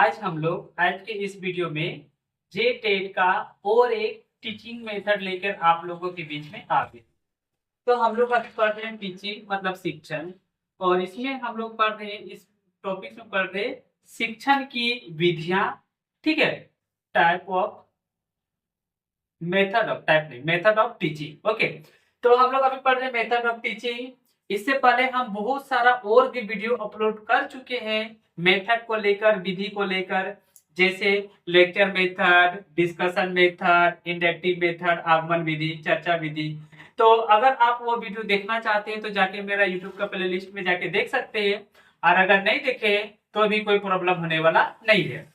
आज हम लोग आज के इस वीडियो में जे टेट का और एक टीचिंग मेथड लेकर आप लोगों के बीच में आ गए। तो हम लोग आज पढ़ रहे हैं टीचिंग मतलब शिक्षण, और इसमें हम लोग पढ़ रहे हैं, इस टॉपिक में पढ़ रहे हैं शिक्षण की विधियां। ठीक है, type of method of teaching. Okay, तो हम लोग अभी पढ़ रहे हैं मेथड ऑफ टीचिंग। इससे पहले हम बहुत सारा और भी वीडियो अपलोड कर चुके हैं मेथड को लेकर, विधि को लेकर, जैसे lecture method, discussion method, inductive method, आगमन विधि, चर्चा विधि। तो अगर आप वो वीडियो देखना चाहते हैं तो जाके मेरा यूट्यूब का प्लेलिस्ट में जाके देख सकते हैं, और अगर नहीं देखे तो भी कोई प्रॉब्लम होने वाला नहीं है।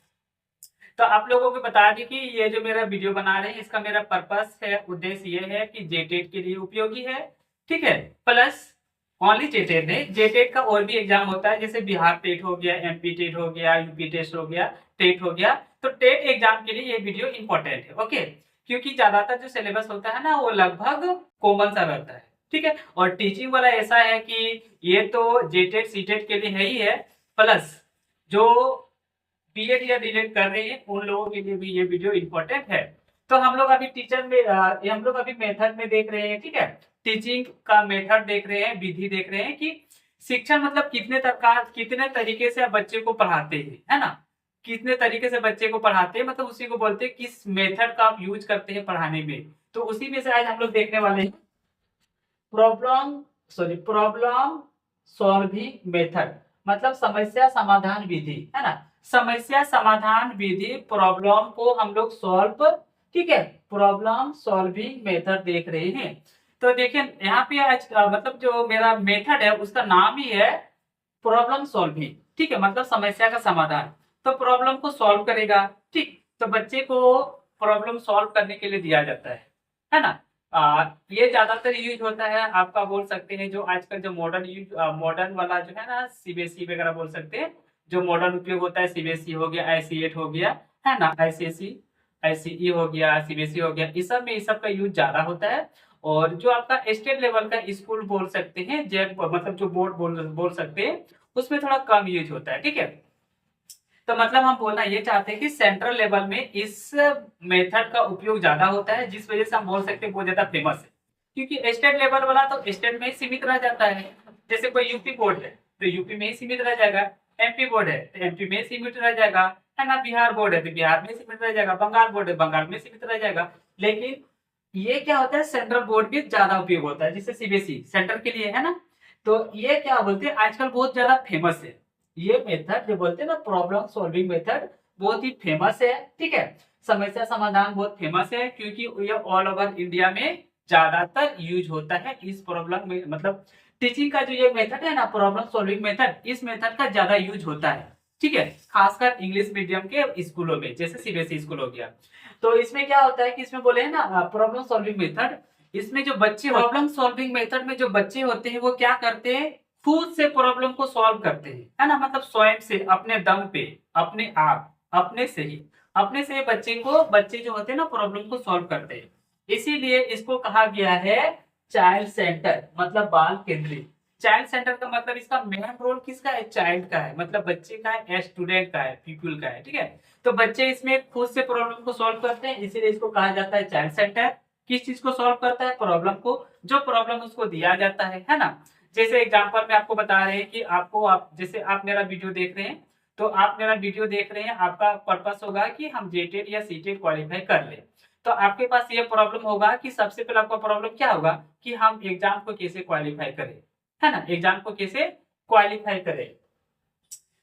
तो आप लोगों को बता दें कि ये जो मेरा वीडियो बना रहे हैं इसका मेरा पर्पस है, उद्देश्य ये है कि जेटेट के लिए उपयोगी है। ठीक है, प्लस ओनली जेटेट नहीं, जेटेट का और भी एग्जाम होता है, जैसे बिहार टेट हो गया, एमपी टेट हो गया, यूपी टेस्ट हो गया, टेट हो गया। तो टेट एग्जाम के लिए ये वीडियो इंपॉर्टेंट है। ओके, क्योंकि ज्यादातर जो सिलेबस होता है ना वो लगभग कॉमन सा रहता है। ठीक है, और टीचिंग वाला ऐसा है कि ये तो जेटेट सीटेट के लिए है ही है, प्लस जो बीएड या डीएड कर रहे हैं उन लोगों के लिए भी ये वीडियो इंपॉर्टेंट है। तो हम लोग अभी टीचर में हम लोग अभी मेथड में देख रहे हैं। ठीक है, टीचिंग का मेथड देख रहे हैं, विधि देख रहे हैं कि शिक्षण मतलब कितने तरीके से आप बच्चे को पढ़ाते हैं, है ना, कितने तरीके से बच्चे को पढ़ाते हैं, मतलब उसी को बोलते हैं किस मेथड का आप यूज करते हैं पढ़ाने में। तो उसी में से आज हम लोग देखने वाले हैं प्रॉब्लम सॉल्विंग मेथड, मतलब समस्या समाधान विधि, है ना। समस्या समाधान विधि, प्रॉब्लम को हम लोग सॉल्व, ठीक है, प्रॉब्लम सॉल्विंग मेथड देख रहे हैं। तो देखिए यहाँ पे आज मतलब जो मेरा मेथड है उसका नाम ही है प्रॉब्लम सॉल्विंग। ठीक है, मतलब समस्या का समाधान। तो प्रॉब्लम को सॉल्व करेगा। ठीक, तो बच्चे को प्रॉब्लम सॉल्व करने के लिए दिया जाता है ना। ये ज्यादातर यूज होता है, आपका बोल सकते हैं जो आजकल जो मॉडर्न वाला जो है ना, सीबीएसई वगैरह बोल सकते हैं, जो मॉडर्न उपयोग होता है, सीबीएसई हो गया, आईसी8 हो गया, है ना, आईसीएसई, आईसीई हो गया, सीबीएसई हो गया, इस सब में इस सब का यूज ज्यादा होता है। और जो आपका स्टेट लेवल का स्कूल बोल सकते हैं, जेड मतलब जो बोर्ड बोल सकते हैं, उसमें थोड़ा कम यूज होता है। ठीक है, तो मतलब हम बोलना ये चाहते हैं कि सेंट्रल लेवल में इस मेथड का उपयोग ज्यादा होता है, जिस वजह से हम बोल सकते हैं बहुत ज्यादा फेमस है। क्योंकि स्टेट लेवल वाला तो स्टेट में ही सीमित रह जाता है, जैसे कोई यूपी बोर्ड है तो यूपी में ही सीमित रह जाएगा, एमपी बोर्ड है तो एमपी में सीमित रह जाएगा, है ना, बिहार बोर्ड है तो बिहार में सीमित रह जाएगा, बंगाल बोर्ड है बंगाल में सीमित रह जाएगा। लेकिन ये क्या होता है, सेंट्रल बोर्ड में ज्यादा उपयोग होता है, जिससे सीबीएसई सेंटर के लिए, है ना। तो ये क्या बोलते हैं, आजकल बहुत ज्यादा फेमस है ये मेथड, जो बोलते हैं ना प्रॉब्लम सॉल्विंग मेथड, बहुत ही फेमस है। ठीक है, समस्या समाधान बहुत फेमस है, क्योंकि ये ऑल ओवर इंडिया में ज्यादातर यूज होता है इस प्रॉब्लम में, मतलब टीचिंग का जो ये मेथड है ना, प्रॉब्लम सॉल्विंग मेथड, इस मेथड का ज्यादा यूज होता है। ठीक है, खासकर इंग्लिश मीडियम के स्कूलों में, जैसे सीबीएसई स्कूल हो गया। तो इसमें क्या होता है कि इसमें बोले हैं ना प्रॉब्लम सॉल्विंग मेथड, इसमें जो बच्चे प्रॉब्लम सॉल्विंग मेथड में जो बच्चे होते हैं वो क्या करते हैं, खुद से प्रॉब्लम को सॉल्व करते हैं, है ना, मतलब स्वयं से, अपने दम पे, अपने आप, अपने से बच्चे जो होते हैं ना प्रॉब्लम को सॉल्व करते हैं। इसीलिए इसको कहा गया है चाइल्ड सेंटर, मतलब बाल केंद्रित। चाइल्ड सेंटर का मतलब इसका मेन रोल किसका है, चाइल्ड का है, मतलब बच्चे का है, स्टूडेंट का है, पीपल का है। ठीक है, तो बच्चे इसमें खुद से प्रॉब्लम को सॉल्व करते हैं, इसीलिए इसको कहा जाता है चाइल्ड सेंटर। किस चीज को सॉल्व करता है, प्रॉब्लम को, जो प्रॉब्लम उसको दिया जाता है ना। जैसे एग्जांपल में आपको बता रहे हैं कि जैसे आप मेरा वीडियो देख रहे हैं, तो आप मेरा वीडियो देख रहे हैं, आपका पर्पस होगा कि हम जेटेट या सीटेट क्वालिफाई कर ले। तो आपके पास ये प्रॉब्लम होगा कि सबसे पहले आपका प्रॉब्लम क्या होगा कि हम एग्जाम को कैसे क्वालिफाई करें, है ना, एग्जाम को कैसे क्वालिफाई करें।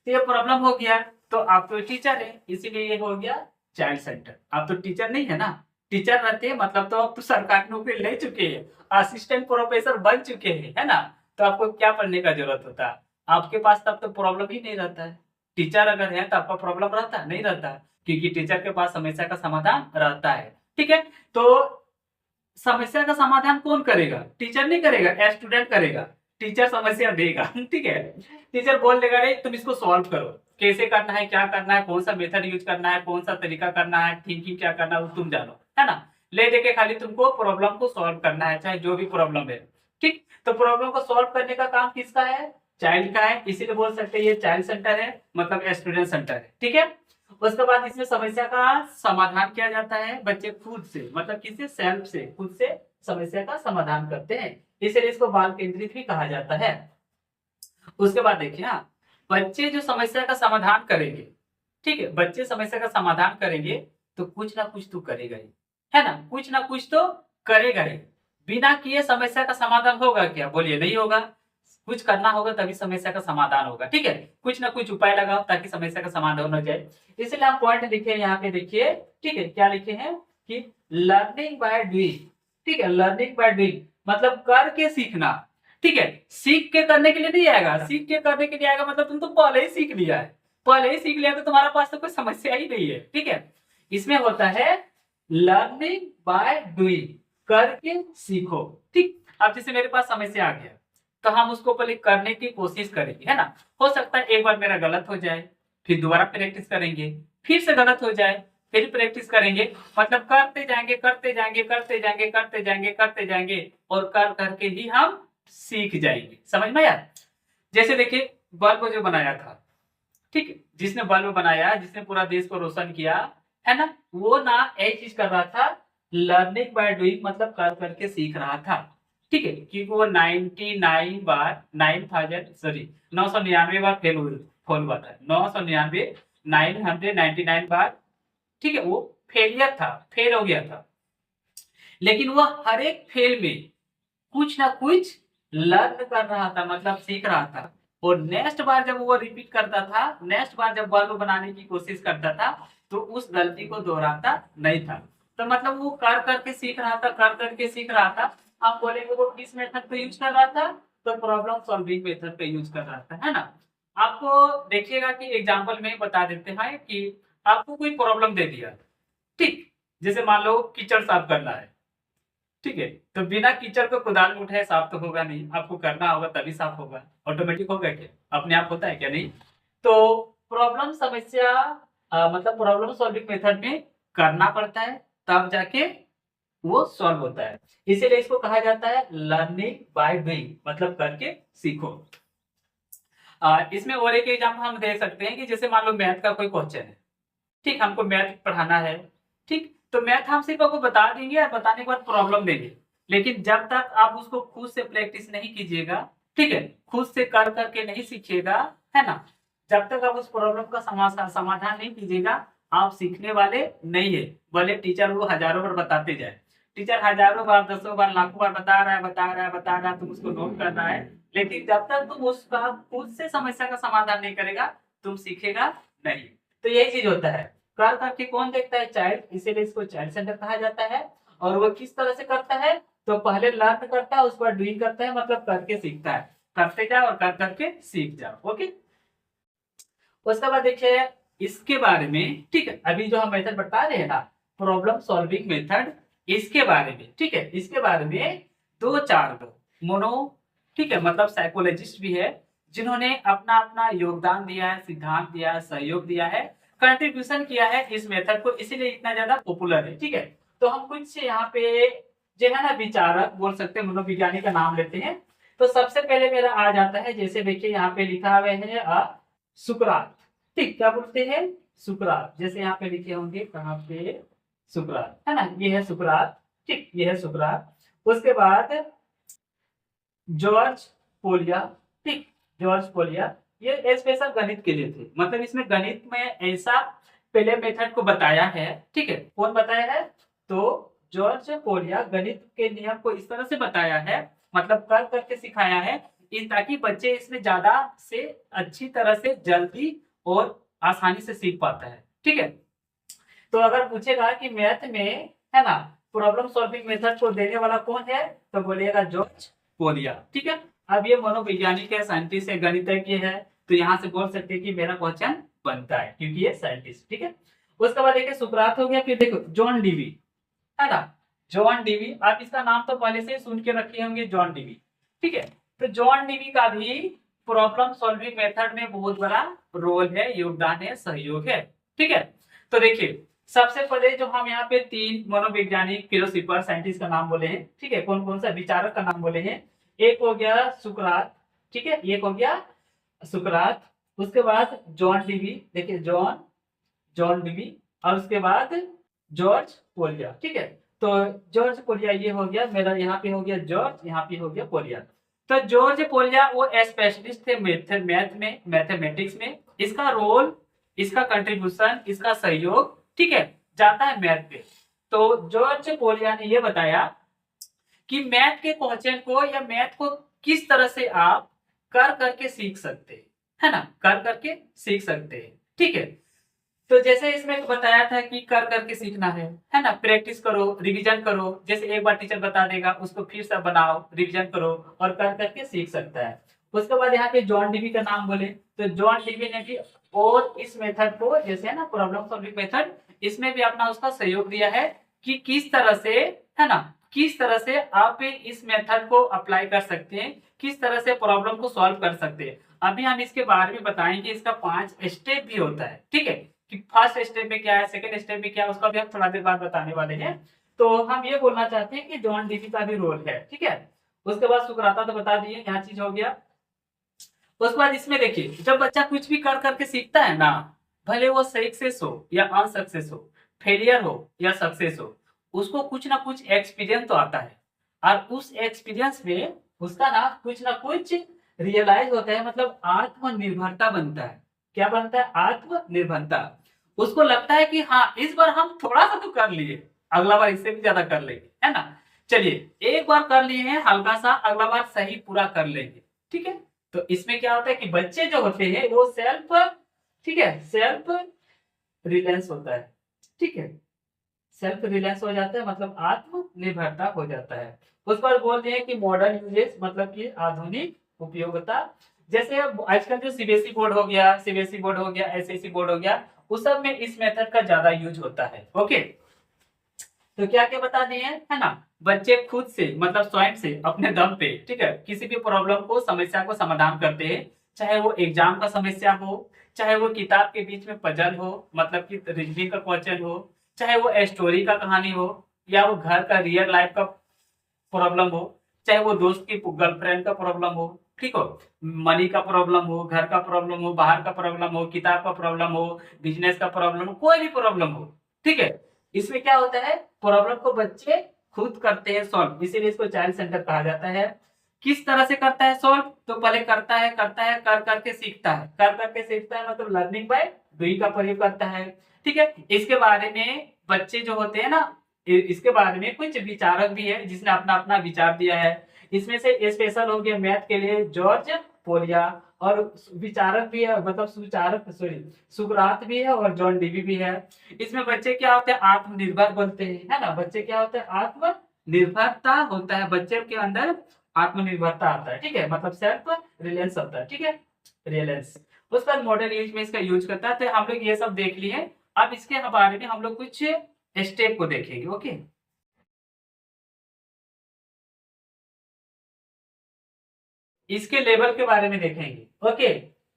तो ये प्रॉब्लम हो गया। तो आप तो टीचर है, इसीलिए ये हो गया चाइल्ड सेंटर। आप तो टीचर नहीं है ना, टीचर रहते हैं मतलब तो आप तो सरकारी नौकरी ले चुके हैं, असिस्टेंट प्रोफेसर बन चुके हैं, है ना। तो आपको क्या पढ़ने का जरूरत होता है, आपके पास तब तो प्रॉब्लम ही नहीं रहता है। टीचर अगर है तो आपका प्रॉब्लम रहता है, नहीं रहता है, क्योंकि टीचर के पास समस्या का समाधान रहता है। ठीक है, तो समस्या का समाधान कौन करेगा, टीचर नहीं करेगा, स्टूडेंट करेगा। टीचर समस्या देगा, ठीक है, टीचर बोल देगा रे तुम इसको सॉल्व करो, कैसे करना है, क्या करना है, कौन सा मेथड यूज करना है, कौन सा तरीका करना है, थिंकिंग क्या करना है वो तुम जानो, है ना। ले देके खाली तुमको प्रॉब्लम को सॉल्व करना है, चाहे जो भी प्रॉब्लम है। ठीक, तो प्रॉब्लम को सॉल्व करने का काम किसका है, चाइल्ड का है, इसीलिए बोल सकते हैं ये चाइल्ड सेंटर है, मतलब स्टूडेंट सेंटर है। ठीक है, उसके बाद इसमें समस्या का समाधान किया जाता है बच्चे खुद से, मतलब किसी सेल्फ से, खुद से समस्या का समाधान करते हैं, इसलिए इसको बाल केंद्रित भी कहा जाता है। उसके बाद देखिए, हाँ, बच्चे जो समस्या का समाधान करेंगे, ठीक है, बच्चे समस्या का समाधान करेंगे तो कुछ ना कुछ तो करेगा ही, है ना, कुछ ना कुछ तो करेगा ही। बिना किए समस्या का समाधान होगा क्या? बोलिए, नहीं होगा। कुछ करना होगा तभी समस्या का समाधान होगा, ठीक है। कुछ ना कुछ उपाय लगाओ ताकि समस्या का समाधान हो जाए। इसलिए हम पॉइंट लिखे यहाँ पे, देखिए, ठीक है, क्या लिखे हैं कि लर्निंग बाय डूइंग, ठीक है, लर्निंग बाय डूइंग मतलब करके सीखना, ठीक है। सीख के करने के लिए नहीं आएगा, सीख के करने के लिए आएगा मतलब तुम तो पहले ही सीख लिया है, पहले ही सीख लिया तो तुम्हारे पास तो कोई समस्या ही नहीं है, ठीक है। इसमें होता है लर्निंग बाय डूइंग, करके सीखो, ठीक। अब जैसे मेरे पास समस्या आ गया तो हम उसको पहले करने की कोशिश करेंगे, है ना। हो सकता है एक बार मेरा गलत हो जाए, फिर दोबारा प्रैक्टिस करेंगे, फिर से गलत हो जाए, फिर प्रैक्टिस करेंगे, मतलब करते जाएंगे करते जाएंगे करते जाएंगे करते जाएंगे करते जाएंगे और कर करके ही हम सीख जाएंगे। समझ में आया? जैसे देखिए, बल्ब जो बनाया था, ठीक है, जिसने बल्ब बनाया, जिसने पूरा देश को रोशन किया, है ना, वो ना एक चीज कर रहा था, लर्निंग बाय डूइंग मतलब कर करके सीख रहा था, ठीक है, क्योंकि वो 99 बार 999 बार फेल हुआ था, 999 999 बार, ठीक है, वो फेलियर था, फेल हो गया था। लेकिन वह हर एक फेल में कुछ ना कुछ लर्न कर रहा था, मतलब सीख रहा था। और नेक्स्ट बार जब वो रिपीट करता था, नेक्स्ट बार जब बल्ब बनाने की कोशिश करता था तो उस गलती को दोहराता नहीं था। तो मतलब वो कर करके सीख रहा था, कर करके सीख रहा था। आप बोलेंगे वो किस मेथड पे यूज कर रहा था? तो प्रॉब्लम सॉल्विंग मेथड पे यूज कर रहा था, है ना। आपको देखिएगा कि एग्जाम्पल में बता देते हैं कि आपको कोई प्रॉब्लम दे दिया, ठीक, जैसे मान लो कीचड़ साफ करना है, ठीक है, तो बिना कीचड़ को कुदाल में उठाए साफ तो होगा नहीं, आपको करना होगा तभी साफ होगा। ऑटोमेटिक होगा क्या? अपने आप होता है क्या? नहीं। तो प्रॉब्लम समस्या मतलब प्रॉब्लम सॉल्विंग मेथड में करना पड़ता है, तब जाके वो सॉल्व होता है। इसीलिए इसको कहा जाता है लर्निंग बाय डूइंग, मतलब करके सीखो। इसमें और एक एग्जाम्पल हम दे सकते हैं कि जैसे मान लो मैथ का कोई क्वेश्चन है, ठीक, हमको मैथ पढ़ाना है, ठीक, तो मैथ हम सिर्फ आपको बता देंगे और बताने के बाद प्रॉब्लम देंगे, लेकिन जब तक आप उसको खुद से प्रैक्टिस नहीं कीजिएगा, ठीक है, खुद से कर करके नहीं सीखिएगा, है ना, जब तक आप उस प्रॉब्लम का समाधान नहीं कीजिएगा, आप सीखने वाले नहीं है। भले टीचर वो हजारों बार बताते जाए, टीचर हजारों बार, दसों बार, लाखों बार बता रहा है बता रहा है बता रहा है, तुम उसको नोट करना है, लेकिन जब तक तुम उसका खुद से समस्या का समाधान नहीं करेगा, तुम सीखेगा नहीं। तो यही चीज होता है, कर करके कौन देखता है? चाइल्ड, इसीलिए इसको चाइल्ड सेंटर कहा जाता है। और वो किस तरह से करता है? तो पहले लर्न करता है, उस पर डूइंग करता है, मतलब करके सीखता है, करते जाओ और कर करके सीख जाओ। ओके, उसके बाद देखिए इसके बारे में, ठीक है, अभी जो हम मेथड बता रहे हैं ना, प्रॉब्लम सॉल्विंग मेथड, इसके बारे में, ठीक है, इसके बारे में दो चार लोग मोनो, ठीक है, मतलब साइकोलॉजिस्ट भी है, जिन्होंने अपना अपना योगदान दिया है, सिद्धांत दिया है, सहयोग दिया है, कंट्रीब्यूशन किया है इस मेथड को, इसीलिए इतना ज्यादा पॉपुलर है, ठीक है। तो हम कुछ यहाँ पे जो है ना विचारक बोल सकते हैं, मनोविज्ञानी का नाम लेते हैं। तो सबसे पहले मेरा आ जाता है, जैसे देखिए यहाँ पे लिखा हुआ है सुकरात, ठीक, क्या बोलते हैं? सुकरात, जैसे यहाँ पे लिखे होंगे, कहाँ पे? सुकरात, है ना, ये है सुकरात, ठीक, ये है सुकरात। उसके बाद जॉर्ज पोलिया, ठीक, जॉर्ज पोलिया, ये स्पेशल गणित के लिए थे, मतलब इसमें गणित में ऐसा पहले मेथड को बताया है, ठीक है, कौन बताया है? तो जॉर्ज पोलिया गणित के नियम को इस तरह से बताया है, मतलब कर करके सिखाया है, ताकि बच्चे इसमें ज्यादा से अच्छी तरह से जल्दी और आसानी से सीख पाता है, ठीक है। तो अगर पूछेगा कि मैथ में, है ना, प्रॉब्लम सॉल्विंग मेथड को देने वाला कौन है, तो बोलिएगा जॉर्ज पोलिया, ठीक है। अब ये मनोवैज्ञानिक है, साइंटिस्ट है, गणितज्ञ है, तो यहाँ से बोल सकते हैं कि मेरा क्वेश्चन बनता है, क्योंकि ये साइंटिस्ट, ठीक है। उसके बाद देखिए सुकरात हो गया, फिर देखो जॉन डीवी, है ना, जॉन डीवी, आप इसका नाम तो पहले से सुन के रखे होंगे, जॉन डीवी, ठीक है। तो जॉन डीवी का भी प्रॉब्लम सॉल्विंग मेथड में बहुत बड़ा रोल है, योगदान है, सहयोग है, ठीक है। तो देखिए सबसे पहले जो हम यहाँ पे तीन मनोवैज्ञानिक फिलोसोफर साइंटिस्ट का नाम बोले हैं, ठीक है, कौन कौन सा विचारक का नाम बोले हैं, एक हो गया सुकरात, ठीक है, एक हो गया सुकरात, उसके बाद जॉन डीवी, देखिए जॉन जॉन डीवी और उसके बाद जॉर्ज पोलिया। ठीक है, तो जॉर्ज पोलिया ये हो गया मेरा, यहाँ पे हो गया जॉर्ज, यहाँ पे हो गया पोलिया। तो जॉर्ज पोलिया वो स्पेशलिस्ट थे मैथ में, मैथमेटिक्स में। इसका रोल, इसका कंट्रीब्यूशन, इसका सहयोग, ठीक है, जाता है मैथ पे। तो जॉर्ज पोलिया ने ये बताया कि मैथ के क्वेश्चन को या मैथ को किस तरह से आप कर करके सीख सकते हैं, है ना, कर करके सीख सकते हैं। ठीक है, तो जैसे इसमें बताया था कि कर करके सीखना है ना, प्रैक्टिस करो, रिवीजन करो। जैसे एक बार टीचर बता देगा, उसको फिर से बनाओ, रिवीजन करो और कर करके सीख सकता है। उसके बाद यहाँ पे जॉन डीवी का नाम बोले तो जॉन डीवी ने भी और इस मेथड को, जैसे है ना प्रॉब्लम सॉल्विंग मेथड, इसमें भी अपना उसका सहयोग दिया है कि किस तरह से, है ना, किस तरह से आप इस मेथड को अप्लाई कर सकते हैं, किस तरह से प्रॉब्लम को सॉल्व कर सकते हैं। अभी हम इसके बारे में बताएंगे, इसका 5 स्टेप भी होता है। ठीक है, कि फर्स्ट स्टेप में क्या है, सेकंड स्टेप में क्या है, उसका भी हम थोड़ा देर बाद बताने वाले हैं। तो हम ये बोलना चाहते हैं कि जॉन डीवी का भी रोल है। ठीक है, उसके बाद सुकराता तो बता दिए, यहाँ चीज हो गया। उसके बाद इसमें देखिए, जब बच्चा कुछ भी कर करके सीखता है ना, भले वो सक्सेस हो या अनसक्सेस हो, फेलियर हो या सक्सेस हो, उसको कुछ ना कुछ एक्सपीरियंस तो आता है। और उस एक्सपीरियंस में उसका ना कुछ रियलाइज होता है, मतलब आत्मनिर्भरता बनता है। क्या बनता है? आत्मनिर्भरता। उसको लगता है कि हाँ, इस बार हम थोड़ा सा तो कर लिए, अगला बार इससे भी ज्यादा कर लेंगे, है ना। चलिए, एक बार कर लिए हैं हल्का सा, अगला बार सही पूरा कर लेंगे। ठीक है, तो इसमें क्या होता है कि बच्चे जो होते हैं वो सेल्फ, ठीक है, सेल्फ रिलायंस होता है। ठीक है, सेल्फ रिलायंस हो जाता है, मतलब आत्मनिर्भरता हो जाता है। उस पर बोल दिए कि मॉडर्न यूजेस, मतलब कि आधुनिक उपयोगिता। जैसे आजकल जो सीबीएसई बोर्ड हो गया, सीबीएसई बोर्ड हो गया, एसएससी बोर्ड हो गया, उस सब में इस मेथड का ज्यादा यूज होता है। ओके, तो क्या क्या बता दिए, है ना, बच्चे खुद से, मतलब स्वयं से, अपने दम पे, ठीक है, किसी भी प्रॉब्लम को, समस्या को समाधान करते हैं। चाहे वो एग्जाम का समस्या हो, चाहे वो किताब के बीच में पजल हो, मतलब कि रीजनिंग का क्वेश्चन हो, चाहे वो स्टोरी का कहानी हो, या वो घर का रियल लाइफ का प्रॉब्लम हो, चाहे वो दोस्त की गर्लफ्रेंड का प्रॉब्लम हो, ठीक हो, मनी का प्रॉब्लम हो, घर का प्रॉब्लम हो, बाहर का प्रॉब्लम हो, किताब का प्रॉब्लम हो, बिजनेस का प्रॉब्लम हो, कोई भी प्रॉब्लम हो। ठीक है, इसमें क्या होता है, प्रॉब्लम को बच्चे खुद करते हैं सॉल्व, इसीलिए इसको चाइल्ड सेंटर कहा जाता है। किस तरह से करता है सॉल्व? तो पहले करता है, कर करके सीखता है, कर करके सीखता है, मतलब लर्निंग बाय डूइंग का प्रयोग करता है। ठीक है, इसके बारे में बच्चे जो होते हैं ना, इसके बारे में कुछ विचारक भी है जिसने अपना अपना विचार दिया है। इसमें से स्पेशल हो गया मैथ के लिए जॉर्ज पोलिया, और विचारक भी है, मतलब सुचारक, सॉरी, सुकरात भी है और जॉन डीवी भी है। इसमें बच्चे क्या होते हैं, आत्मनिर्भर बनते हैं, है ना, बच्चे क्या होते हैं, आत्मनिर्भरता होता है बच्चे के अंदर, आत्मनिर्भरता आता है। ठीक है, मतलब सेल्फ रिलायंस होता है। ठीक है, रिलायंस। उसके बाद मॉडर्न यूज में इसका यूज करता है। तो हम लोग ये सब देख लिए, अब इसके बारे में हम लोग कुछ स्टेप को देखेंगे। ओके, इसके लेवल के बारे में देखेंगे। ओके,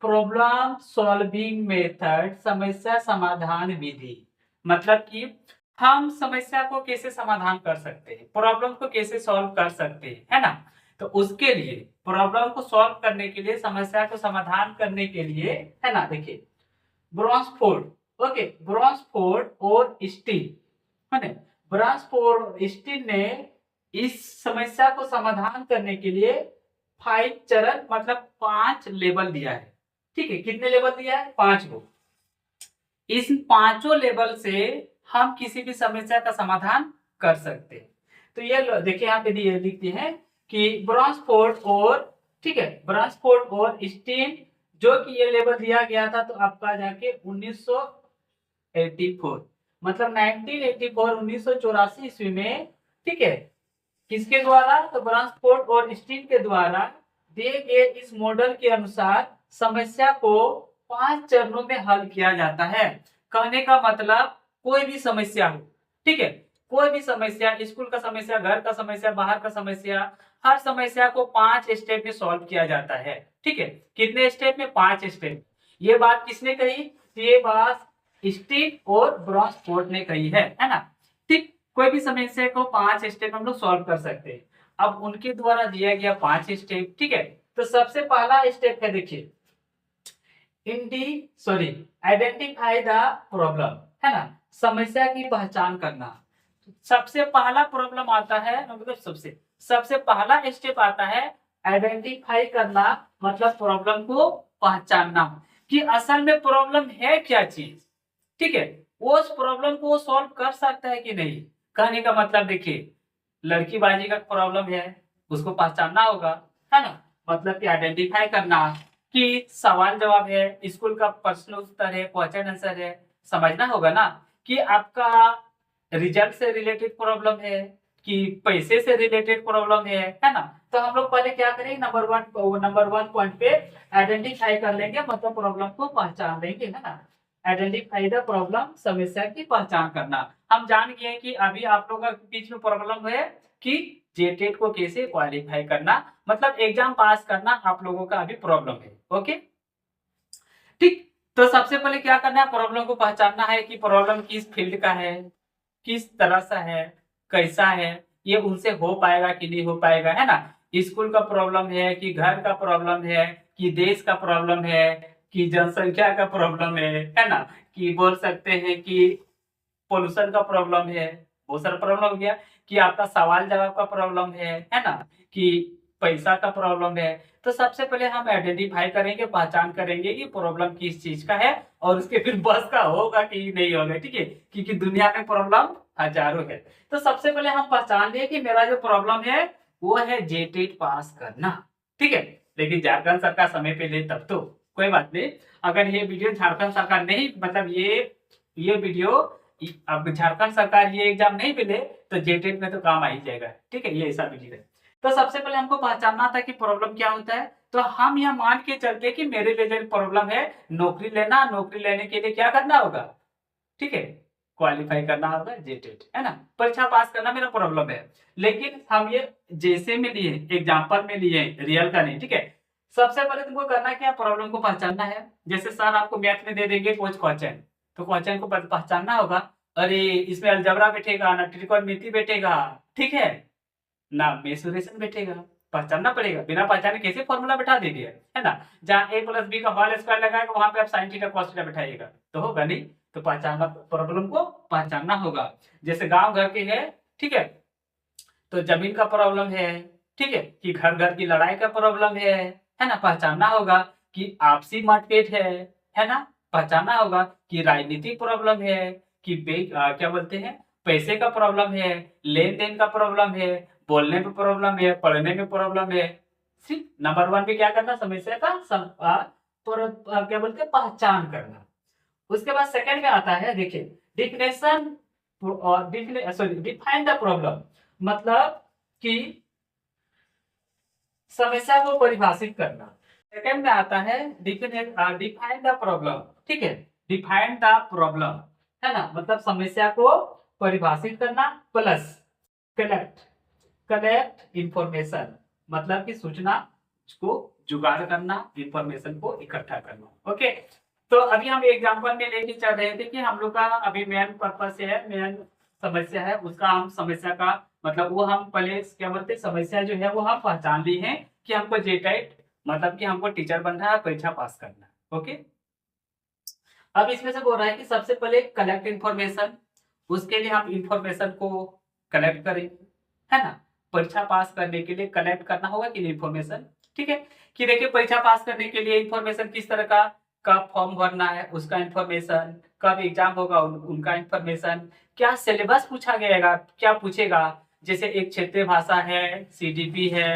प्रॉब्लम सॉल्विंग मेथड, समस्या समाधान विधि, मतलब कि हम समस्या को कैसे समाधान कर सकते हैं, प्रॉब्लम को कैसे सॉल्व कर सकते हैं, है ना। तो उसके लिए, प्रॉब्लम को सॉल्व करने के लिए, समस्या को समाधान करने के लिए, है ना, देखिए, ब्रॉन्सफोर्ड, ओके, ब्रॉन्सफोर्ड और स्टील, है ना, ब्रॉन्सफोर्ड और स्टील ने इस समस्या को समाधान करने के लिए 5 चरण, मतलब 5 लेवल दिया है। ठीक है, कितने लेवल दिया है? 5 को। इस पांचों लेवल से हम किसी भी समस्या का समाधान कर सकते हैं। तो ये देखिए, यहाँ पे दिए लिखते हैं कि ब्रॉन्सफोर्ड और, ठीक है, ब्रॉन्सफोर्ड और स्टीन, जो कि ये लेवल दिया गया था, तो आपका जाके 1984, मतलब 1984, 1984 ईस्वी में। ठीक है, किसके द्वारा? तो ब्रॉन्सफोर्ड और स्टीन के द्वारा दिए गए इस मॉडल के अनुसार समस्या को 5 चरणों में हल किया जाता है। कहने का मतलब, कोई भी समस्या हो, ठीक है, कोई भी समस्या, स्कूल का समस्या, घर का समस्या, बाहर का समस्या, हर समस्या को 5 स्टेप में सॉल्व किया जाता है। ठीक है, कितने स्टेप में? 5 स्टेप। ये बात किसने कही? ये बात स्टीन और ब्रॉन्सफोर्ड ने कही है ना। ठीक, कोई भी समस्या को 5 स्टेप हम लोग सॉल्व कर सकते हैं। अब उनके द्वारा दिया गया 5 स्टेप। ठीक है, तो सबसे पहला स्टेप है, देखिए, आइडेंटिफाई द प्रॉब्लम, है ना, समस्या की पहचान करना। सबसे पहला प्रॉब्लम आता है, मतलब सबसे पहला स्टेप आता है आइडेंटिफाई करना, मतलब प्रॉब्लम को पहचानना कि असल में प्रॉब्लम है क्या चीज। ठीक है, वो उस प्रॉब्लम को सॉल्व कर सकता है कि नहीं। कहने का मतलब देखिए, लड़कीबाजी का प्रॉब्लम है, उसको पहचानना होगा, है ना, मतलब कि आइडेंटिफाई करना कि सवाल जवाब है, स्कूल का प्रश्न उत्तर है, क्वेश्चन आंसर है, समझना होगा ना कि आपका रिजल्ट से रिलेटेड प्रॉब्लम है कि पैसे से रिलेटेड प्रॉब्लम है ना। तो हम लोग पहले क्या करेंगे, नंबर वन पॉइंट पे आइडेंटिफाई कर लेंगे, मतलब प्रॉब्लम को पहचान लेंगे, है ना। आइडेंटिफाई द प्रॉब्लम, समस्या की पहचान करना। हम जान गए कि अभी आप लोगों के बीच में प्रॉब्लम है कि जेटेट को कैसे क्वालिफाई करना, मतलब एग्जाम पास करना आप लोगों का अभी प्रॉब्लम है। ओके, ठीक। तो सबसे पहले क्या करना है, प्रॉब्लम को पहचानना है कि प्रॉब्लम किस फील्ड का है, किस तरह सा है, कैसा है, ये उनसे हो पाएगा कि नहीं हो पाएगा, है ना। स्कूल का प्रॉब्लम है कि घर का प्रॉब्लम है कि देश का प्रॉब्लम है कि जनसंख्या का प्रॉब्लम है ना, कि बोल सकते हैं कि पोल्यूशन का प्रॉब्लम है, बहुत सारा प्रॉब्लम हो गया, कि आपका सवाल जवाब का प्रॉब्लम है ना, कि पैसा का प्रॉब्लम है। तो सबसे पहले हम आइडेंटिफाई करेंगे, पहचान करेंगे कि प्रॉब्लम किस चीज का है और उसके फिर बस का होगा कि नहीं होगा। ठीक है, क्योंकि दुनिया में प्रॉब्लम हजारों है। तो सबसे पहले हम पहचान लिए कि मेरा जो प्रॉब्लम है वो है जेटेट पास करना। ठीक है, लेकिन झारखंड सरकार समय पे ले तब तो कोई बात नहीं। अगर ये वीडियो झारखंड सरकार नहीं, मतलब ये वीडियो अब झारखंड सरकार ये एग्जाम नहीं मिले तो जेटेट में तो काम आ ही जाएगा। ठीक है, ये ऐसा वीडियो है। तो सबसे पहले हमको पहचानना था कि प्रॉब्लम क्या होता है। तो हम यह मान के चलते कि मेरे लिए जो प्रॉब्लम है नौकरी लेना, नौकरी लेने के लिए क्या करना होगा, ठीक है, क्वालिफाई करना होगा जेटेट, है ना, परीक्षा पास करना मेरा प्रॉब्लम है। लेकिन हम ये जैसे में लिए, एग्जाम्पल में लिए, रियल का नहीं। ठीक है, सबसे पहले तुमको करना क्या, प्रॉब्लम को पहचानना है। जैसे सर आपको मैथ में दे देंगे कुछ क्वेश्चन, तो क्वेश्चन को पहचानना होगा। अरे इसमें अलजबरा बैठेगा ना, त्रिकोणमिति बैठेगा, ठीक है ना, मेंसुरेशन बैठेगा, पहचानना पड़ेगा। बिना पहचाने कैसे फॉर्मूला बैठा देंगे, है ना। जहाँ ए प्लस बी का होल स्क्वायर लगाएगा वहां पे आप साइन थीटा कॉस थीटा बैठाइएगा तो होगा नहीं। तो पहचानना, प्रॉब्लम को पहचानना होगा। जैसे गांव घर के है, ठीक है, तो जमीन का प्रॉब्लम है, ठीक है, कि घर घर की लड़ाई का प्रॉब्लम है ना, पहचानना होगा कि आपसी मतभेद है ना, पहचानना होगा कि राजनीतिक प्रॉब्लम है कि क्या बोलते हैं, पैसे का प्रॉब्लम है, लेन देन का प्रॉब्लम है, बोलने में प्रॉब्लम है, पढ़ने में प्रॉब्लम है। सिर्फ नंबर वन पे क्या करना, समस्या का क्या बोलते हैं, पहचान करना। उसके बाद सेकंड में आता है, देखिए, डिफिनेशन और डिफाइन द प्रॉब्लम, मतलब कि समस्या को परिभाषित करना। सेकंड में आता है डिफाइन द प्रॉब्लम। ठीक है, डिफाइन द प्रॉब्लम, है ना, मतलब समस्या को परिभाषित करना, प्लस कलेक्ट कलेक्ट इंफॉर्मेशन, मतलब कि सूचना को जुगाड़ करना, इंफॉर्मेशन को इकट्ठा करना। ओके, तो अभी हम एग्जांपल में लेके चल रहे थे कि हम लोग का अभी मेन पर्पस है, मेन समस्या है, उसका हम समस्या का मतलब वो हम पहले क्या बोलते हैं, समस्या जो है वो हम पहचान ली है कि हमको जेटेट, मतलब कि हमको टीचर बनना है, परीक्षा पास करना है। ओके, अब इसमें से बोल रहा है कि सबसे पहले कलेक्ट इंफॉर्मेशन, उसके लिए हम इंफॉर्मेशन को कलेक्ट करेंगे, है ना, परीक्षा पास करने के लिए कलेक्ट करना होगा कि इंफॉर्मेशन। ठीक है, कि देखिए परीक्षा पास करने के लिए इंफॉर्मेशन किस तरह का, कब फॉर्म भरना है उसका इंफॉर्मेशन, कब एग्जाम होगा उनका इंफॉर्मेशन, क्या सिलेबस पूछा गएगा, क्या पूछेगा, जैसे एक क्षेत्रीय भाषा है, सीडीपी है,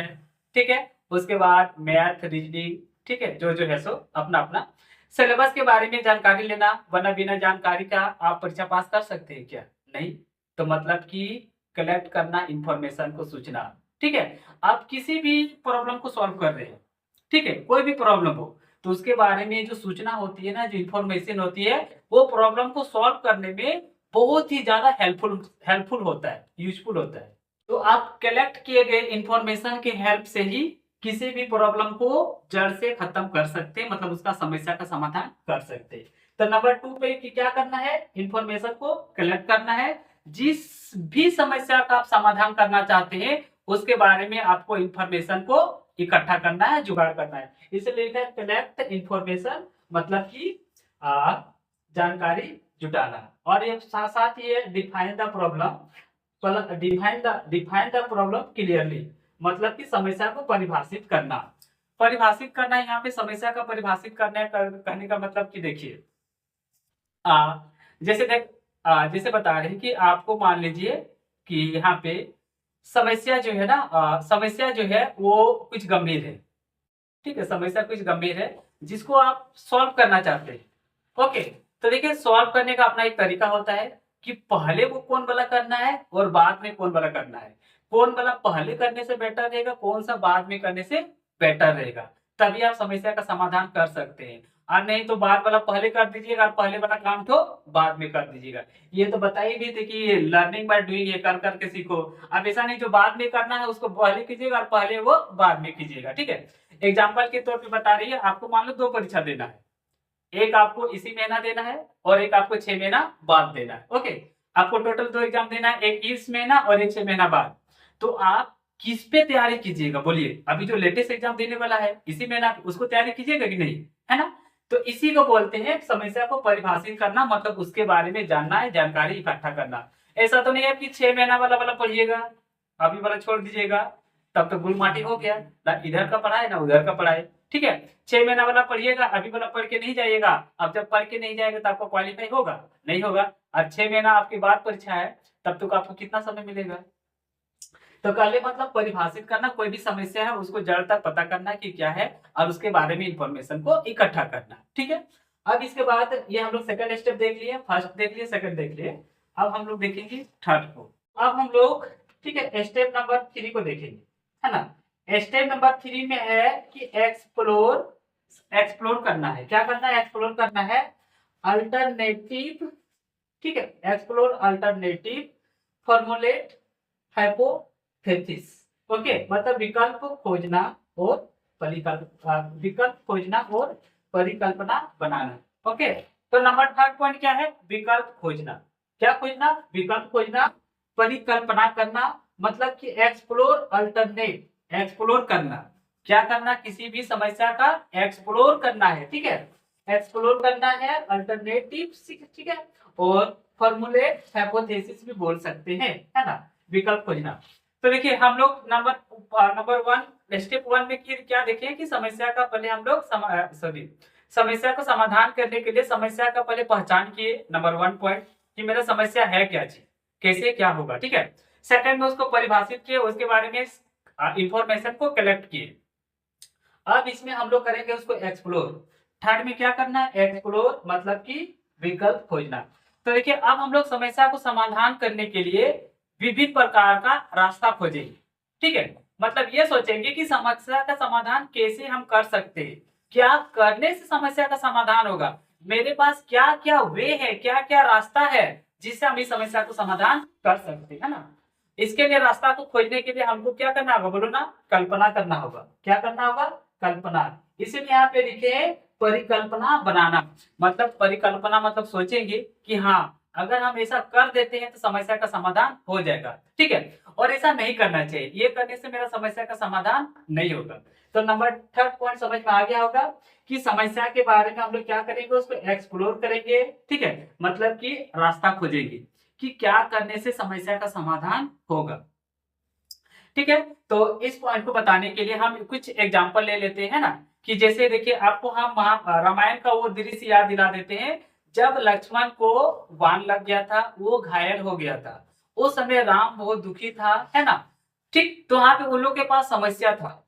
ठीक है, उसके बाद मैथ, रीजनिंग, ठीक है, जो जो है सो अपना अपना सिलेबस के बारे में जानकारी लेना, वरना बिना जानकारी का आप परीक्षा पास कर सकते हैं क्या, नहीं। तो मतलब कि कलेक्ट करना इंफॉर्मेशन को, सूचना। ठीक है, आप किसी भी प्रॉब्लम को सॉल्व कर रहे हैं, ठीक है, कोई भी प्रॉब्लम हो तो उसके बारे में जो सूचना होती है ना, जो इंफॉर्मेशन होती है, वो प्रॉब्लम को सॉल्व करने में बहुत ही ज्यादा हेल्पफुल होता है, यूजफुल होता है। तो आप कलेक्ट किए गए इंफॉर्मेशन के हेल्प से ही किसी भी प्रॉब्लम को जड़ से खत्म कर सकते हैं, मतलब उसका समस्या का समाधान कर सकते हैं। तो नंबर 2 पे कि क्या करना है, इंफॉर्मेशन को कलेक्ट करना है। जिस भी समस्या का आप समाधान करना चाहते हैं उसके बारे में आपको इंफॉर्मेशन को इकट्ठा करना है, जुगाड़ करना है, इसलिए लिखा है कलेक्ट इंफॉर्मेशन। मतलब कि जानकारी जुटाना। और ये साथ साथ ये define the problem, define the problem clearly, मतलब कि समस्या को परिभाषित करना। परिभाषित करना यहाँ पे समस्या का परिभाषित कहने का मतलब कि देखिए, जैसे जैसे बता रहे हैं कि आपको मान लीजिए कि यहाँ पे समस्या जो है ना, समस्या जो है वो कुछ गंभीर है। ठीक है, समस्या कुछ गंभीर है जिसको आप सॉल्व करना चाहते हैं। ओके, तो देखिए सॉल्व करने का अपना एक तरीका होता है कि पहले वो कौन वाला करना है और बाद में कौन वाला करना है। कौन वाला पहले करने से बेटर रहेगा, कौन सा बाद में करने से बेटर रहेगा, तभी आप समस्या का समाधान कर सकते हैं। और नहीं तो बाद वाला पहले कर दीजिएगा और पहले वाला काम तो बाद में कर दीजिएगा। ये तो बताइए भी थे कि लर्निंग बाय डूइंग, ये कर करके सीखो। अब ऐसा नहीं जो बाद में करना है उसको पहले कीजिएगा और पहले वो बाद में कीजिएगा। ठीक है, एग्जाम्पल के तौर पे बता रही है, आपको मान लो 2 परीक्षा देना है, एक आपको इसी महीना देना है और एक आपको 6 महीना बाद देना है। ओके, आपको टोटल 2 एग्जाम देना है, एक इस महीना और एक 6 महीना बाद। तो आप किस पे तैयारी कीजिएगा बोलिए? अभी जो लेटेस्ट एग्जाम देने वाला है इसी महीना, उसको तैयारी कीजिएगा कि नहीं, है ना? तो इसी को बोलते हैं समस्या को परिभाषित करना, मतलब उसके बारे में जानना है, जानकारी इकट्ठा करना। ऐसा तो नहीं है कि 6 महीना वाला वाला पढ़िएगा, अभी वाला छोड़ दीजिएगा, तब तो गुलमाटी हो गया, ना इधर का पढ़ाए ना उधर का पढ़ाए। ठीक है, 6 महीना वाला पढ़िएगा, अभी वाला पढ़ के नहीं जाइएगा। अब जब पढ़ के नहीं जाएगा तो आपको क्वालिफाई होगा? नहीं होगा। और 6 महीना आपके बाद परीक्षा है, तब तक आपको कितना समय मिलेगा? तो पहले मतलब परिभाषित करना, कोई भी समस्या है उसको जड़ तक पता करना कि क्या है और उसके बारे में इंफॉर्मेशन को इकट्ठा करना। ठीक है, अब इसके बाद ये हम लोग सेकंड स्टेप देख लिए, फर्स्ट देख लिए, सेकंड देख लिए। अब हम लोग देखेंगे थर्ड को। अब हम लोग, ठीक है, स्टेप नंबर 3 को देखेंगे, है ना? स्टेप नंबर 3 में है कि एक्सप्लोर करना है। क्या करना है? एक्सप्लोर करना है अल्टरनेटिव। ठीक है, explore alternative, formulate hypothesis. Okay, मतलब विकल्प खोजना और परिकल्पना बनाना। ओके, तो नंबर थर्ड पॉइंट क्या है? विकल्प खोजना। क्या खोजना? विकल्प खोजना, परिकल्पना करना, मतलब कि एक्सप्लोर अल्टरनेट, एक्सप्लोर करना। क्या करना? किसी भी समस्या का एक्सप्लोर करना है। ठीक है, एक्सप्लोर करना है अल्टरनेटिव, ठीक है, और फॉर्मुलेट हाइपोथेसिस भी बोल सकते हैं, है ना? विकल्प खोजना। तो देखिए हम लोग नंबर 1 स्टेप 1 में क्या देखें कि समस्या का पहले हम लोग समस्या को समाधान करने के लिए समस्या का पहले पहचान किए, नंबर 1 पॉइंट, कि मेरा समस्या है क्या चीज, कैसे क्या होगा। ठीक है, सेकंड में उसको परिभाषित किए, उसके बारे में इंफॉर्मेशन को कलेक्ट किए। अब इसमें हम लोग करेंगे उसको एक्सप्लोर। थर्ड में क्या करना है? एक्सप्लोर, मतलब कि विकल्प खोजना। तो देखिए अब हम लोग समस्या को समाधान करने के लिए विभिन्न प्रकार का रास्ता खोजेंगे। ठीक है, मतलब ये सोचेंगे कि समस्या का समाधान कैसे हम कर सकते हैं, क्या करने से समस्या का समाधान होगा, मेरे पास क्या क्या वे है, क्या क्या रास्ता है जिससे हम इस समस्या को समाधान कर सकते हैं, ना? इसके लिए रास्ता को खोजने के लिए हमको क्या करना होगा बोलो ना? कल्पना करना होगा। क्या करना होगा? कल्पना। इसीलिए यहाँ पे लिखे परिकल्पना बनाना, मतलब परिकल्पना मतलब सोचेंगे कि हाँ अगर हम ऐसा कर देते हैं तो समस्या का समाधान हो जाएगा। ठीक है, और ऐसा नहीं करना चाहिए, ये करने से मेरा समस्या का समाधान नहीं होगा। तो नंबर थर्ड पॉइंट समझ में आ गया होगा कि समस्या के बारे में हम लोग क्या करेंगे, उसको एक्सप्लोर करेंगे। ठीक है, मतलब कि रास्ता खोजेंगे कि क्या करने से समस्या का समाधान होगा। ठीक है, तो इस पॉइंट को बताने के लिए हम कुछ एग्जांपल ले लेते हैं ना, कि जैसे देखिए आपको हम रामायण का वो दृश्य याद दिला देते हैं जब लक्ष्मण को बाण लग गया था, वो घायल हो गया था, उस समय राम बहुत दुखी था, है ना? ठीक, तो वहां पे उन लोगों के पास समस्या था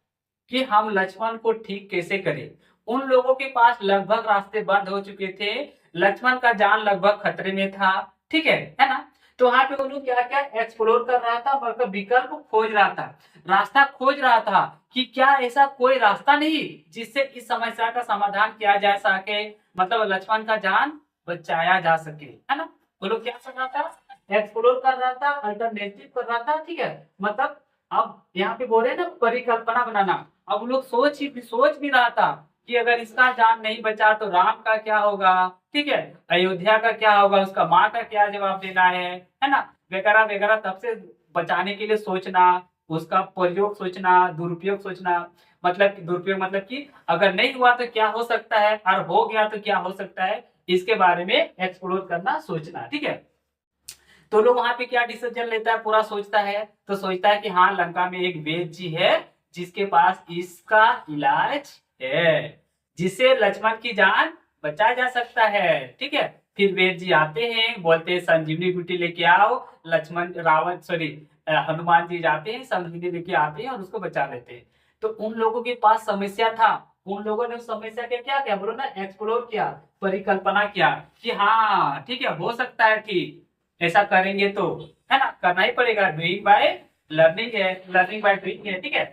कि हम लक्ष्मण को ठीक कैसे करें। उन लोगों के पास लगभग रास्ते बंद हो चुके थे, लक्ष्मण का जान लगभग खतरे में था। ठीक है ना? तो वहां पे उन्होंने क्या क्या एक्सप्लोर कर रहा था, मतलब विकल्प खोज रहा था, रास्ता खोज रहा था कि क्या ऐसा कोई रास्ता नहीं जिससे इस समस्या का समाधान किया जा सके, मतलब लक्ष्मण का जान बचाया जा सके, है ना? वो लोग क्या कर रहा था? एक्सप्लोर कर रहा था, अल्टरनेटिव कर रहा था। ठीक है, मतलब अब यहाँ पे बोले ना परिकल्पना बनाना, अब वो लोग सोच भी रहा था कि अगर इसका जान नहीं बचा तो राम का क्या होगा, ठीक है, अयोध्या का क्या होगा, उसका माँ का क्या जवाब देना है ना, वगैरह वगैरह। तब से बचाने के लिए सोचना, उसका प्रयोग सोचना, दुरुपयोग सोचना, मतलब दुरुपयोग मतलब कि अगर नहीं हुआ तो क्या हो सकता है और हो गया तो क्या हो सकता है, इसके बारे में एक्सप्लोर करना, सोचना। ठीक है, तो लोग वहां पे क्या डिसीजन लेता है, पूरा सोचता है, तो सोचता है कि हाँ लंका में एक वेद जी है जिसके पास इसका इलाज है, जिससे लक्ष्मण की जान बचाया जा सकता है। ठीक है, फिर वेद जी आते हैं, बोलते हैं संजीवनी बूटी लेके आओ, लक्ष्मण रावण सॉरी हनुमान जी जाते हैं, संजीवनी लेके आते हैं और उसको बचा लेते हैं। तो उन लोगों के पास समस्या था, उन लोगों ने उस समस्या के क्या किया, बोलो ना, एक्सप्लोर किया, परिकल्पना किया कि हाँ ठीक है, हो सकता है, ठीक ऐसा करेंगे तो, है ना, करना ही पड़ेगा, डूइंग बाय लर्निंग है, लर्निंग बाय डूइंग है। ठीक है,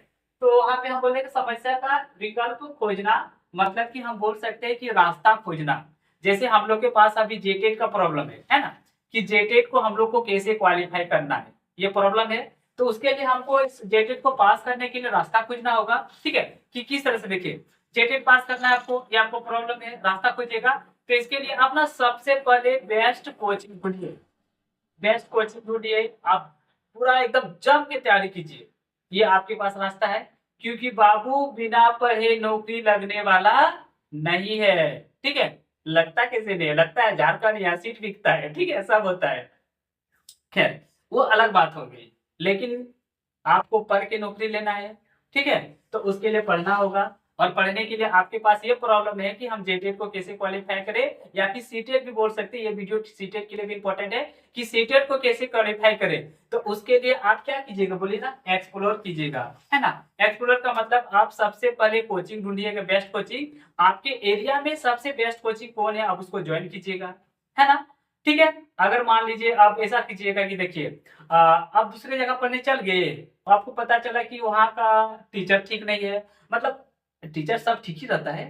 तो वहां पे हम बोले कि समस्या का विकल्प खोजना, मतलब कि हम बोल सकते हैं कि रास्ता खोजना। जैसे हम लोग के पास अभी जेटेट का प्रॉब्लम है ना, कि जेटेट को हम लोग को कैसे क्वालिफाई करना है, ये प्रॉब्लम है। तो उसके लिए हमको इस जेटेट को पास करने के लिए रास्ता खोजना होगा। ठीक है, कि किस तरह से, देखिए जेटेट पास करना है आपको, ये आपको प्रॉब्लम है, रास्ता खोजिएगा, तो इसके लिए अपना सबसे पहले बेस्ट कोचिंग ढूंढिए, बेस्ट कोचिंग ढूंढिए, आप पूरा एकदम जम के तैयारी कीजिए, ये आपके पास रास्ता है। क्योंकि बाबू बिना पढ़े नौकरी लगने वाला नहीं है। ठीक है, लगता कैसे नहीं है, लगता है झारखंड यहाँ सीट बिकता है, ठीक है, सब होता है, खैर वो अलग बात हो गई। लेकिन आपको पढ़ के नौकरी लेना है, ठीक है, तो उसके लिए पढ़ना होगा। और पढ़ने के लिए आपके पास ये प्रॉब्लम है कि हम जेटेट को कैसे क्वालिफाई करें, या फिर सीटेट भी बोल सकते हैं, ये वीडियो सीटेट के लिए भी इंपॉर्टेंट है कि सीटेट को कैसे क्वालिफाई करें। तो उसके लिए आप क्या कीजिएगा, बोलिए ना, एक्सप्लोर कीजिएगा, है ना। एक्सप्लोर का मतलब आप सबसे पहले कोचिंग ढूंढिएगा, बेस्ट कोचिंग, आपके एरिया में सबसे बेस्ट कोचिंग कौन है, आप उसको ज्वाइन कीजिएगा, है ना। ठीक है, अगर मान लीजिए आप ऐसा कीजिएगा कि देखिए आप दूसरी जगह पढ़ने चल गए, आपको पता चला कि वहां का टीचर ठीक नहीं है, मतलब टीचर सब ठीक ही रहता है,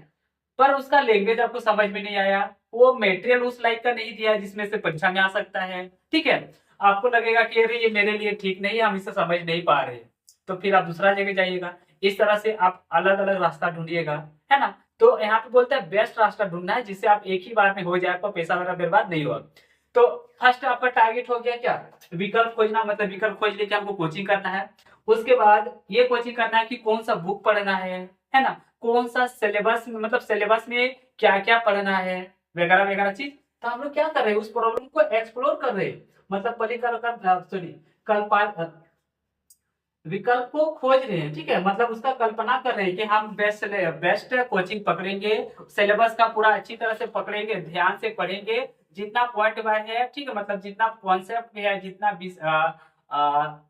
पर उसका लैंग्वेज आपको समझ में नहीं आया, वो मटेरियल उस लाइक का नहीं दिया जिसमें से परीक्षा में आ सकता है। ठीक है, आपको लगेगा कि अरे ये मेरे लिए ठीक नहीं है, हम इसे समझ नहीं पा रहे, तो फिर आप दूसरा जगह जाइएगा। इस तरह से आप अलग अलग रास्ता ढूंढिएगा, है ना। तो यहाँ पे बोलते हैं बेस्ट रास्ता ढूंढना है जिससे आप एक ही बार में हो जाए, आपका पैसा वगैरह बर्बाद नहीं हुआ। तो फर्स्ट आपका टारगेट हो गया क्या, विकल्प खोजना, मतलब विकल्प खोज लेके हमको कोचिंग करना है। उसके बाद ये कोचिंग करना है कि कौन सा बुक पढ़ना है ना, कौन सा सिलेबस, मतलब सिलेबस में क्या क्या पढ़ना है, वगैरह वगैरह चीज। तो हम लोग क्या कर रहे हैं, उस प्रॉब्लम को एक्सप्लोर कर रहे हैं, मतलब सॉरी विकल्प को खोज रहे हैं। ठीक है, मतलब उसका कल्पना कर रहे हैं कि हम बेस्ट बेस्ट कोचिंग पकड़ेंगे, सिलेबस का पूरा अच्छी तरह से पकड़ेंगे, ध्यान से पढ़ेंगे, जितना पॉइंट वाइज है, ठीक है, मतलब जितना कॉन्सेप्ट है, जितना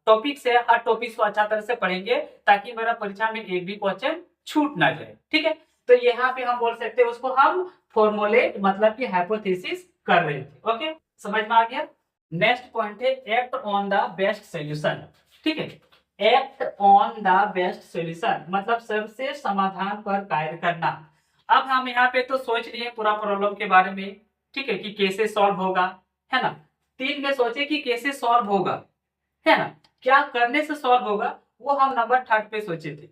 टॉपिक्स है, हर टॉपिक्स को अच्छा तरह से पढ़ेंगे, ताकि मेरा परीक्षा में एक भी क्वेश्चन छूट ना जाए। ठीक है, तो यहाँ पे हम बोल सकते हैं उसको हम फॉर्मुलेट, मतलब कि हाइपोथेसिस कर रहे थे। ओके, समझ में आ गया। नेक्स्ट पॉइंट है act on the best solution. ठीक है, act on the best solution मतलब सर्वश्रेष्ठ समाधान पर कार्य करना। अब हम यहाँ पे तो सोच लिए पूरा प्रॉब्लम के बारे में, ठीक है, कि कैसे सॉल्व होगा, है ना। तीन में सोचे कि कैसे सॉल्व होगा, है ना, क्या करने से सॉल्व होगा, वो हम नंबर थर्ड पे सोचे थे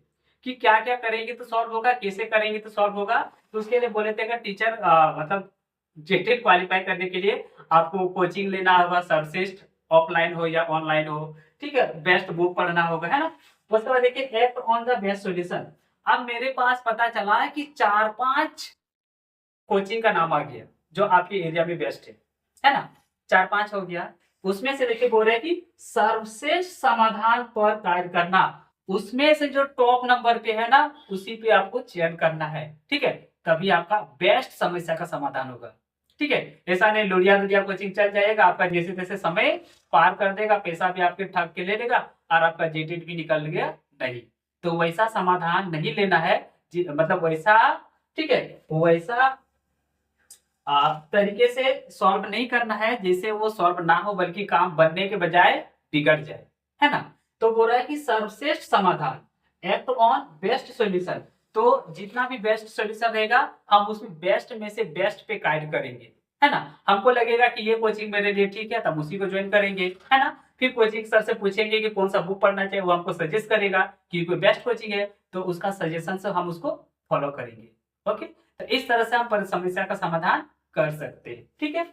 कि क्या क्या करेंगे तो सॉल्व होगा, कैसे करेंगे तो सॉल्व होगा। तो उसके लिए बोले थे अगर टीचर मतलब जेटेड क्वालिफाई करने के लिए आपको कोचिंग लेना होगा, सर्वश्रेष्ठ ऑफलाइन हो या ऑनलाइन हो, ठीक है, बेस्ट बुक पढ़ना होगा, है ना। उसके बाद देखिए act on the best solution. अब मेरे पास पता चला है कि 4-5 कोचिंग का नाम आ गया जो आपके एरिया में बेस्ट है ना, 4-5 हो गया। उसमें से देखिए बोल रहे हैं कि सर्वश्रेष्ठ समाधान पर कार्य करना, उसमें से जो टॉप नंबर पे है ना, उसी पे आपको चयन करना है। ठीक है, तभी आपका बेस्ट समस्या का समाधान होगा। ठीक है, ऐसा नहीं लुड़िया लुड़िया कोचिंग चल जाएगा, आपका जैसे तैसे समय पार कर देगा, पैसा भी आपके ठग के ले लेगा और आपका जेटेट भी निकल गया, नहीं। तो वैसा समाधान नहीं लेना है, मतलब वैसा, ठीक है, वैसा तरीके से सॉल्व नहीं करना है जैसे वो सॉल्व ना हो, बल्कि काम बनने के बजाय बिगड़ जाए, है ना। तो बोल रहा है कि सर्वश्रेष्ठ समाधान, एक्ट ऑन बेस्ट सॉल्यूशन। तो जितना भी बेस्ट सॉल्यूशन रहेगा हम उसमें बेस्ट में से बेस्ट पे कार्य करेंगे, है ना। हमको लगेगा कि ये कोचिंग मेरे लिए ठीक है, तब उसी को ज्वाइन करेंगे, है ना। फिर कोचिंग सर से पूछेंगे कि कौन सा बुक पढ़ना चाहिए, वो हमको सजेस्ट करेगा कि कोई बेस्ट कोचिंग है, तो उसका सजेशन से हम उसको फॉलो करेंगे। ओके, तो इस तरह से हम समस्या का समाधान कर सकते हैं। ठीक है,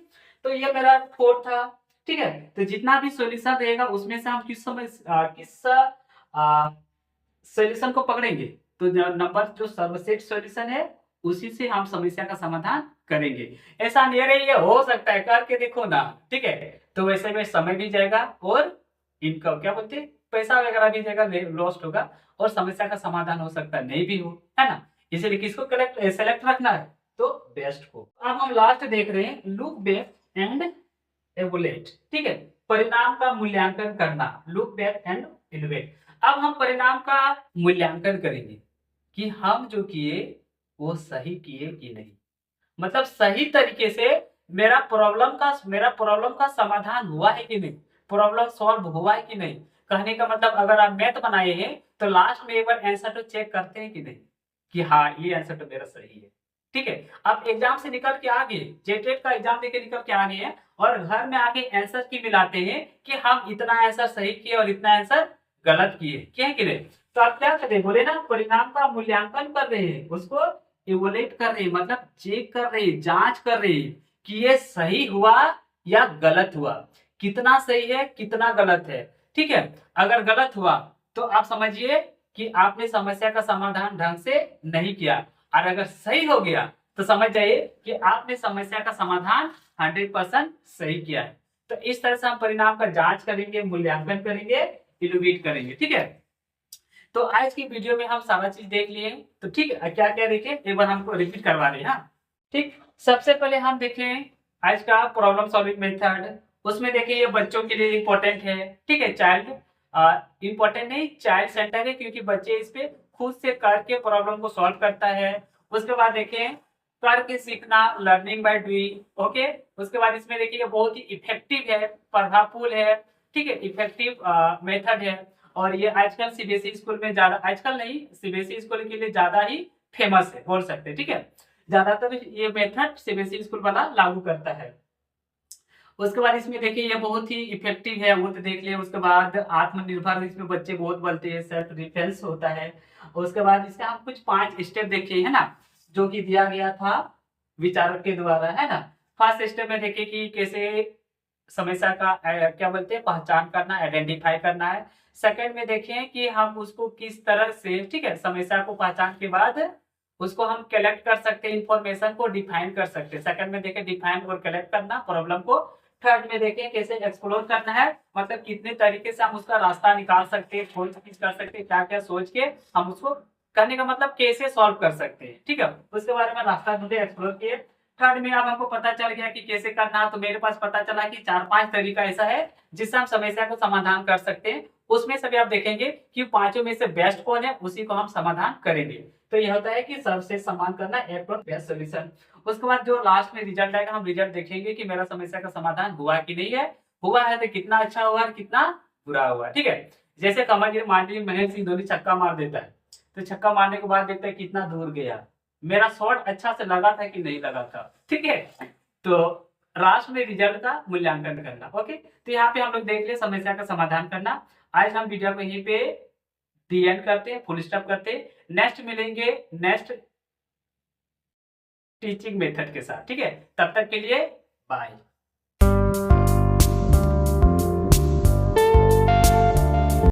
तो ये मेरा फोर्थ था। ठीक है, तो जितना भी सॉल्यूशन रहेगा उसमें से हम किस समय किस सॉल्यूशन को पकड़ेंगे तो नंबर जो सर्वश्रेष्ठ सॉल्यूशन है उसी से हम समस्या का समाधान करेंगे। ऐसा नहीं है, ये हो सकता है करके देखो ना, ठीक है। तो वैसे में समय भी जाएगा और इनका क्या बोलते हैं, पैसा वगैरह भी जाएगा, लॉस्ट होगा और समस्या का समाधान हो सकता है नहीं भी हो, है ना। इसीलिए किसको सेलेक्ट रखना है, तो बेस्ट को। अब हम लास्ट देख रहे हैं, लुक बैक एंड एवोलेट, ठीक है। परिणाम का मूल्यांकन करना, लुक बैक एंड इवोलेट। अब हम परिणाम का मूल्यांकन करेंगे कि हम जो किए वो सही किए कि नहीं, मतलब सही तरीके से मेरा प्रॉब्लम का समाधान हुआ है कि नहीं, प्रॉब्लम सॉल्व हुआ है कि नहीं। कहने का मतलब अगर आप मैथ बनाए हैं तो लास्ट में एक बार आंसर तो चेक करते हैं कि नहीं, कि हाँ ये आंसर तो मेरा सही है, ठीक है। आप एग्जाम से निकल के आ गए, जेटेट का एग्जाम देके निकल के आ गए हैं और घर में आके आंसर की मिलाते हैं कि हम इतना आंसर सही किए और इतना आंसर गलत किए, क्या है कि नहीं। तो आप क्या कर रहे हैं, बोले ना परिणाम का मूल्यांकन कर रहे हैं, उसको इवोलेट कर रहे हैं, मतलब चेक कर रहे हैं, जांच कर रहे हैं कि ये सही हुआ या गलत हुआ, कितना सही है कितना गलत है, ठीक है। अगर गलत हुआ तो आप समझिए कि आपने समस्या का समाधान ढंग से नहीं किया, और अगर सही हो गया तो समझ जाइए कि आपने समस्या का समाधान 100% सही किया है। तो इस तरह से हम परिणाम का जांच करेंगे, मूल्यांकन करेंगे, इवोल्यूट करेंगे, ठीक है। तो आज की वीडियो में हम सारा चीज देख लिए, तो ठीक है, क्या क्या देखे एक बार हमको रिपीट करवा रहे हैं, हाँ ठीक। सबसे पहले हम देखें आज का प्रॉब्लम सॉल्विंग मेथड, उसमें देखिए ये बच्चों के लिए इंपॉर्टेंट है, ठीक है। चाइल्ड इंपॉर्टेंट नहीं, चाइल्ड सेंटर है, क्योंकि बच्चे इस पे खुद से करके प्रॉब्लम को सॉल्व करता है। उसके बाद देखें करके सीखना, लर्निंग बाय डूइंग, ओके। उसके बाद इसमें देखिए बहुत ही इफेक्टिव है, प्रभावपूर्ण है, ठीक है, इफेक्टिव मेथड है। और ये आजकल सीबीएसई स्कूल में ज्यादा, आजकल नहीं सीबीएसई स्कूल के लिए ज्यादा ही फेमस है, बोल सकते हैं, ठीक है। ज्यादातर ये मेथड सीबीएसई स्कूल वाला लागू करता है। उसके बाद इसमें देखिए ये बहुत ही इफेक्टिव है, वो तो देख लिया। उसके बाद आत्मनिर्भर, इसमें बच्चे बहुत बोलते हैं, सेल्फ डिफेंस होता है। उसके बाद इसका हम कुछ 5 स्टेप देखिए, है ना, जो कि दिया गया था विचारक के द्वारा, है ना। फर्स्ट स्टेप में देखिए कि कैसे समस्या का क्या बोलते हैं, पहचान करना, आइडेंटिफाई करना है। सेकंड में देखें कि हम उसको किस तरह से, ठीक है, समस्या को पहचान के बाद उसको हम कलेक्ट कर सकते हैं, इंफॉर्मेशन को डिफाइन कर सकते हैं। सेकंड में देखें डिफाइन और कलेक्ट करना प्रॉब्लम को। थर्ड में देखें कैसे एक्सप्लोर करना है, मतलब कितने तरीके से हम उसका रास्ता निकाल सकते हैं, खोज कर सकते हैं, क्या क्या सोच के हम उसको करने का मतलब कैसे सॉल्व कर सकते हैं, ठीक है। उसके बारे में रास्ता ढूंढे, एक्सप्लोर किए। थर्ड में अब हमको पता चल गया कि कैसे करना है, तो मेरे पास पता चला कि 4-5 तरीका ऐसा है जिससे हम समस्या को समाधान कर सकते हैं। उसमें से भी आप देखेंगे कि पांचों में से बेस्ट कौन है, उसी को हम समाधान करेंगे। तो यह होता है कि सबसे समान करना, एक बेस्ट सोल्यूशन। उसके बाद जो लास्ट में रिजल्ट आएगा, हम रिजल्ट देखेंगे कि मेरा समस्या का समाधान हुआ कि नहीं है, हुआ है तो कितना अच्छा हुआ और कितना बुरा हुआ, ठीक है। जैसे मान लीजिए महेंद्र सिंह धोनी छक्का मार देता है, तो छक्का मारने के बाद देखता है कितना दूर गया, मेरा शॉट अच्छा से लगा था कि नहीं लगा था, ठीक है। तो लास्ट में रिजल्ट का मूल्यांकन करना, ओके। तो यहाँ पे हम लोग देख ले समस्या का समाधान करना। आज हम वीडियो को यहीं पे दी एंड करते हैं, फुल स्टॉप करते हैं। नेक्स्ट मिलेंगे नेक्स्ट टीचिंग मेथड के साथ, ठीक है। तब तक के लिए बाय।